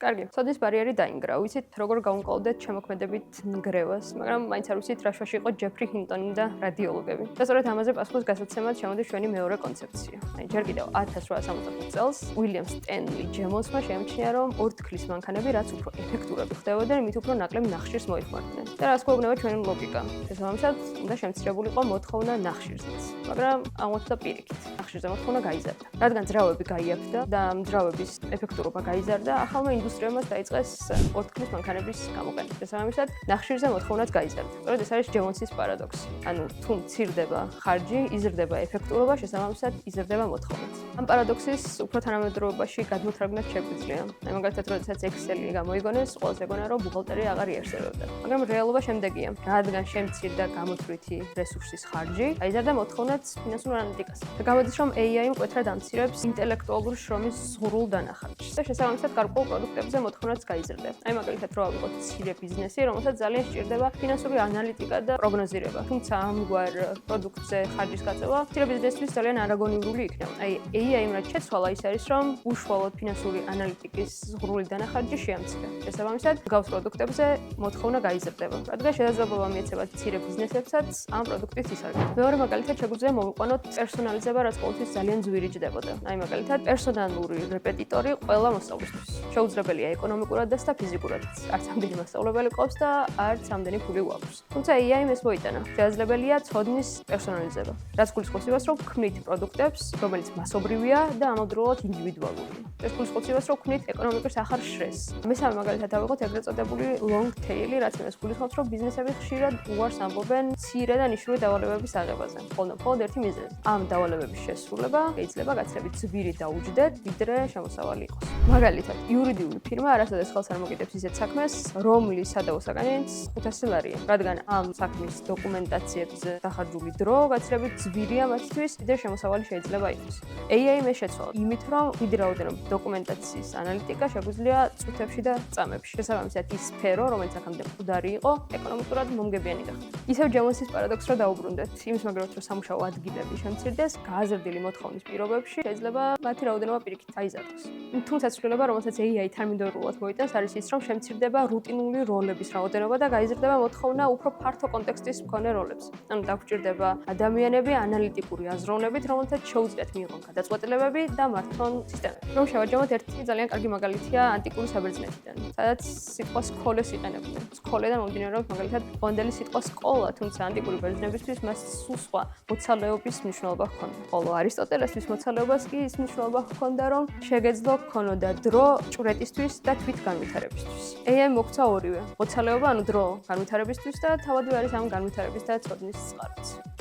კარგი, ცოდნის ბარიერი დაინგრა. ვიცით, როგორ გავუმკლავდეთ შემოქმედებით ნგრევას, მაგრამ მაინც არ ვიცით, რა შუაში იყო ჯეფრი ჰინტონი და რადიოლოგები. და სწორედ ამაზე პასუხის გასაცემად შემოდის ჩვენი მეორე კონცეფცია. ჯერ კიდევ 1865 წელს უილიამ სტენლი ჯემონსმა შეამჩნია, რომ ორთქლის მანქანები რაც უფრო ეფექტურები ხდებოდნენ, მით უფრო ნაკლებ ნახშირს მოიხმარდნენ. და რას გვეუბნება ჩვენი ლოგიკა? შესაბამისად, უნდა შემცირებულიყო მოთხოვნა ნახშირზეც. მაგრამ აღმოჩნდა პირიქით. ნახშირზე მოთხოვნა გაიზარდა. რადგან ძრავები გაიაფთდა და ძრავების ეფექტურობა გაიზარდა, ახალმა ინდუსტრიამ დაიწყეს ორთქლის მანქანების გამოყენება. შესაბამისად, ნახშირზე მოთხოვნაც გაიზარდა. სწორედ ეს არის ჯემონსის პარადოქსი. ანუ თუ მცირდება ხარჯი, იზრდება ეფექტურობა, შესაბამისად იზრდება მოთხოვნაც. ამ პარადოქსის უფრო თანამედროვეობაში გადმოთარგმნას შეგვიძლია. აი მაგალითად, როდესაც Excel-ი გამოიგონეს, ყველას ეგონა, რომ ბუღალტერი აღარ იარსებებდა. მაგრამ რეალობა შემდეგია. რადგან შემცირდა გამოთვლითი რესურსის ხარჯი, გაიზარდა მოთხოვნაც ფინანსურ ანალიტიკაზე. და გამოდის, რომ AI მკვეთრად ამცირებს ინტელექტუალური შრომის ზღურულ დანახარჯს. და შესაბამისად, გარკვეულ პროდუქტებზე მოთხოვნაც გაიზრდება. აი მაგალითად, რო ავიღოთ მცირე ბიზნესი, რომელსაც ძალიან სჭირდება ფინანსური ანალიტიკა და პროგნოზირება. თუმცა ამგვარ პროდუქტზე ხარჯის გაწევა მცირე ბიზნესისთვის ძალიან არაგონიურული იქნება. აი AI-მ რაც შეცვალა ის არის, რომ უშუალოდ ფინანსური ანალიტიკის ზღურული დანახარჯი შეამცირა. შესაბამისად, გავს პროდუქტებზე მოთხოვნა გაიზრდება. რადგან შესაძლებლობა მიეცემა მცირე ბიზნესებსაც ამ პროდუქტის ისარგებლოს. მეორე მაგალითად შეგვიძლია მოვიყვანოთ პერსონალიზება, რაც ყოველთვის ძალიან ძვირი ჯდებოდა. აი მაგალითად, პერსონალური რეპეტიტორი ყველა მოსწავლისთვის. შეუძლებელია ეკონომიკურად და ფიზიკურად. არც ამდენი მასწავლებელი ყავს და არც ამდენი ფული გვაქვს. თუმცა AI-მ ეს მოიტანა. შესაძლებელია ცოდნის პერსონალიზება. რაც გულისხმობს იმას, რომ ქმნით პროდუქტებს, რომელიც მასობრივია და ამავდროულად ინდივიდუალურია. ეს გულისხმობს იმას, რომ ქმნით ეკონომიკის ახალ შრეს. მესამე მაგალითად ავიღოთ ეგრეთ წოდებული long tail-ი, რაც იმას გულისხმობს, რომ ბიზნესები ხშირად უარს ამბობენ მცირე და ნიშნული დავალებების აღებაზე. მხოლოდ ერთი მიზეზი. ამ დავალებების შესრულება შეიძლება გაცილებით ძვირი დაუჯდეთ, ვიდრე შემოსავალი იყოს. მაგალითად, იურიდიული ფირმა არასოდეს ხელს არ მოკიდებს ისეთ საქმეს, რომლის სადავო საკანიც 500 ლარია. რადგან ამ საქმის დოკუმენტაციებზე დახარჯული დრო გაცილებით ძვირია მათთვის, ვიდრე შემოსავალი შეიძლება იყოს. AI-მ ეს შეცვალა იმით, რომ დიდი რაოდენობით დოკუმენტაციის ანალიტიკა შეგვიძლია წუთებში და წამებში. შესაბამისად, ის სფერო, რომელიც აქამდე მკვდარი იყო, ეკონომიკურად მომგებიანი გახდა. ისევ ჯემონსის პარადოქსს რო დაუბრუნდეთ, იმის მაგალითად, რომ სამუშაო ადგილები შემცირდეს, გაზრდილი მოთხოვნის პირობებში შეიძლება მათი რაოდენობა პირიქით აიზარდოს. თუმცა ცვლილება, რომელსაც AI თერმინოლოგიურად მოიტანს, არის ის, რომ შემცირდება რუტინული როლების რაოდენობა და გაიზრდება მოთხოვნა უფრო ფართო კონტექსტის მქონე როლებს. ანუ დაგვჭირდება ადამიანები ანალიტიკური აზროვნებით, რომელთაც შეუძლიათ მიიღონ გადაწყვეტილებები და მართონ სისტემები. რომ შევაჯამოთ ერთი ძალიან კარგი მაგალითია ანტიკური საბერძნეთიდან, სადაც სიტყვა სკოლეს იყენებდნენ. სკოლედან მომდინარეობს მაგალითად დღევანდელი სიტყვა სკოლა, თუმცა ანტიკური ბერძნებისთვის მას სულ სხვა მოცალეობის მნიშვნელობა ჰქონდა. ხოლო არისტოტელესთვის მოცალეობას კი ის მნიშვნელობა ჰქონდა, რომ შეგეძლო ჰქონოდა დრო ჭვრეტისთვის და თვით განვითარებისთვის. AI-მ მოგვცა ორივე. მოცალეობა, ანუ დრო განვითარებისთვის და თავადვე არის ამ განვითარების და ცოდნის წყაროც.